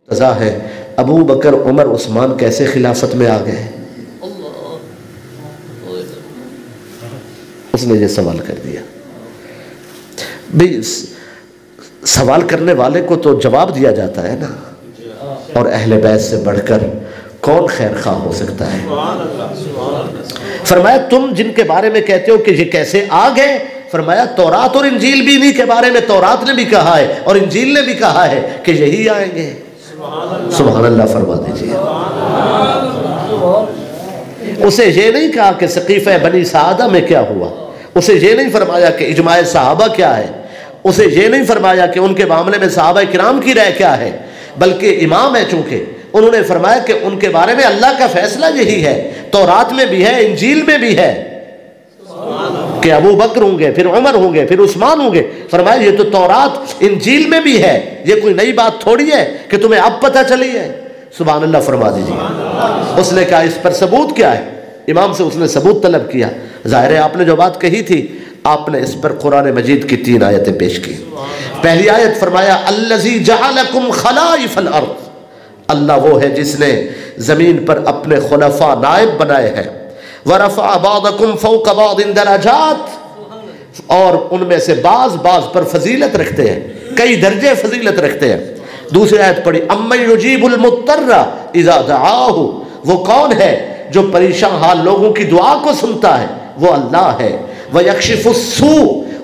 रज़ा है, अबू बकर उमर उस्मान कैसे खिलाफत में आ गए? उसने ये सवाल कर दिया। भाई सवाल करने वाले को तो जवाब दिया जाता है ना, और अहले बैत से बढ़कर कौन खैर खा हो सकता है? फरमाया तुम जिनके बारे में कहते हो कि ये कैसे आ गए, फरमाया तौरात और इंजील भी इन्हीं के बारे में, तौरात ने भी कहा है और इंजील ने भी कहा है कि यही आएंगे। सुभान अल्लाह फरमा दीजिए। उसे ये नहीं कहा कि सकीफ़े बनी सादा में क्या हुआ, उसे ये नहीं फरमाया कि इजमाए सहाबा क्या है, उसे ये नहीं फरमाया कि उनके मामले में सहाबा किराम की राय क्या है, बल्कि इमाम है चूंकि उन्होंने फरमाया कि उनके बारे में अल्लाह का फैसला यही है, तौरात में भी है, इंजील में भी है कि अबू बकर होंगे, फिर उमर होंगे, फिर उस्मान होंगे। फरमाया ये तो तौरात इंजील में भी है, ये कोई नई बात थोड़ी है कि तुम्हें अब पता चली है। सुभान अल्लाह फरमा दीजिए। उसने कहा इस पर सबूत क्या है? इमाम से उसने सबूत तलब किया। ज़ाहिर है आपने जो बात कही थी, आपने इस पर कुरान मजीद की 3 आयतें पेश की। पहली आयत फरमाया अल्लज़ी जअलकुम खलाइफल अर्द, अल्लाह वो है जिसने ज़मीन पर अपने खुलफा नायब बनाए हैं। वरफ़अ बअदकुम फ़ौक़ बअदिन दरजात, और उनमें से बाज़ पर फजीलत रखते हैं, कई दर्जे फजीलत रखते हैं। दूसरी आयत पढ़ी अम्मन युजीबुल मुत्तर्रा इज़ा दआहु, वो कौन है जो परेशान हाल लोगों की दुआ को सुनता है, वो अल्लाह है। व यक्शिफुस्सू,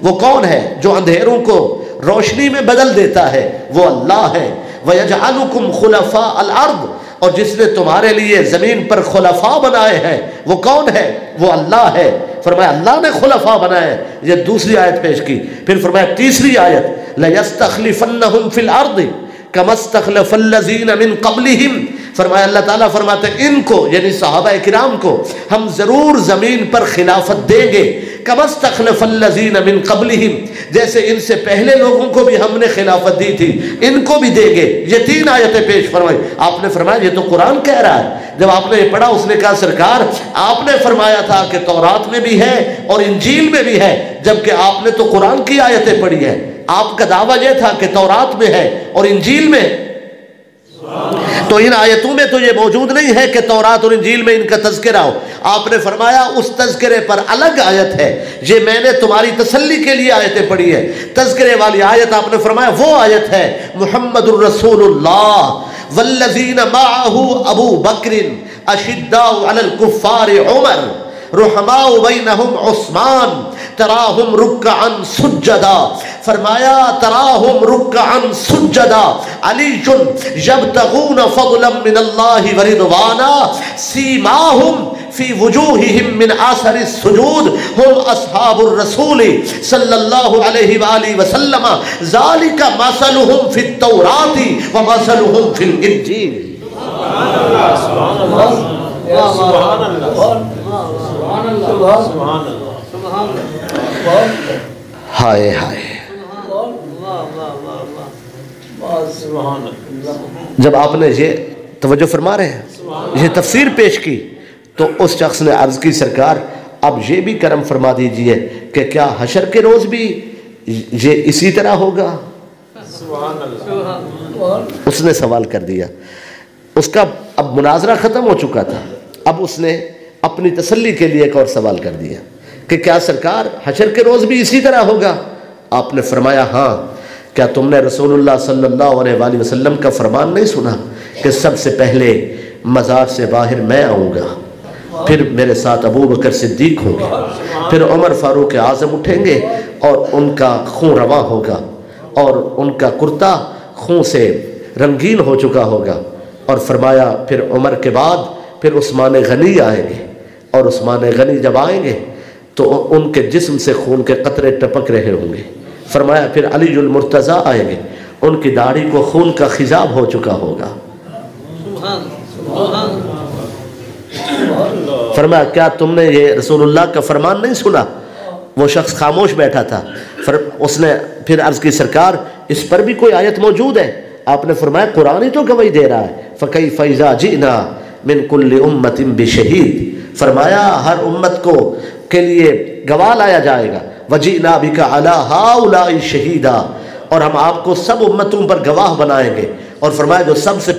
वो कौन है जो अंधेरों को रोशनी में बदल देता है, वो अल्लाह है। व यजअलुकुम खुलफा अल अर्द, और जिसने तुम्हारे लिए ज़मीन पर खुलफा बनाए हैं वो कौन है? वो अल्लाह है। फरमाया अल्लाह ने खुलफा बनाए, ये दूसरी आयत पेश की। फिर फरमाया तीसरी आयत लयस्तखलिफन्नहुम फिल अर्द कमस्तखलफल्लज़ीन मिन क़ब्लिहिम, फरमाया अल्लाह ताला फरमाते इनको यानी सहाबा किराम को हम ज़रूर ज़मीन पर खिलाफत देंगे, कमस्तखलफल्लज़ीन मिन क़ब्लिहिम, जैसे इनसे पहले लोगों को भी हमने खिलाफत दी थी इनको भी देंगे। ये 3 आयतें पेश फरमाई। आपने फरमाया ये तो कुरान कह रहा है। जब आपने ये पढ़ा उसने कहा सरकार आपने फरमाया था कि तौरात में भी है और इंजील में भी है, जबकि आपने तो कुरान की आयतें पढ़ी है। आपका दावा यह था कि तौरात में है और इंजील में, तो इन आयतों में तो ये मौजूद नहीं है कि तौरात और इंजील में इनका तज़किरा हो। आपने फरमाया उस तज़किरे पर अलग आयत है, ये मैंने तुम्हारी तसल्ली के लिए आयतें पढ़ी है। तज़किरे वाली आयत आपने फरमाया वो आयत है मुहम्मदुर रसूलुल्लाह वल्लज़ीना मअहू अबू बकरिन अशिद्दाउ अलल कुफ़्फ़ारि उमर रुहमाउ बैनहुम उस्मान तराहुम रुक्अन सुज्जदा, फरमाया तराहुम रुक्अन सुज्जदा अलीयुन यब्तगून फज़लन मिनल्लाहि व रिदवाना सीमाहुम फी वुजूहिहिम मिन आसरि सुजूद हुम अस्हाबुर रसूल सल्लल्लाहु अलैहि व आलिहि वसल्लम ज़ालिका मसलुहुम फित तौराति व मसलुहुम फिल इंजील। हाय हाय, जब आपने ये तवज्जो फरमा रहे हैं ये तफसीर पेश की तो उस शख्स ने अर्ज की सरकार अब ये भी करम फरमा दीजिए कि क्या हशर के रोज भी ये इसी तरह होगा? उसने सवाल कर दिया। उसका अब मुनाजरा ख़त्म हो चुका था, अब उसने अपनी तसल्ली के लिए एक और सवाल कर दिया कि क्या सरकार हशर के रोज़ भी इसी तरह होगा? आपने फरमाया हाँ। क्या तुमने रसूलुल्लाह सल्लल्लाहु अलैहि वसल्लम का फरमान नहीं सुना कि सबसे पहले मज़ार से बाहर मैं आऊँगा, फिर मेरे साथ अबू बकर सिद्दीक होंगे, फिर उमर फारूक आज़म उठेंगे और उनका खून रवा होगा और उनका कुर्ता खून से रंगीन हो चुका होगा। और फरमाया फिर उमर के बाद फिर उस्मान गनी आएंगे और उस्मान गनी जब आएंगे तो उनके जिस्म से खून के कतरे टपक रहे होंगे। फरमाया फिर अलीउल मुर्तज़ा आएंगे, उनकी दाढ़ी को खून का खिजाब हो चुका होगा। फरमाया क्या तुमने ये रसूलुल्लाह का फरमान नहीं सुना? वो शख्स खामोश बैठा था। उसने फिर अर्ज़ की सरकार इस पर भी कोई आयत मौजूद है? आपने फरमाया कुरान ही तो गवाही दे रहा है। फ़कैफ़ इज़ा जिना मिन कुल्लि उम्मतिन बिशहीद, फरमाया हर उम्मत को के लिए गवाह लाया जाएगा। वजीना बिका अला हाउलाई शहीदा, और हम आपको सब उम्मतों पर गवाह बनाएंगे اور فرمایا جو سب سے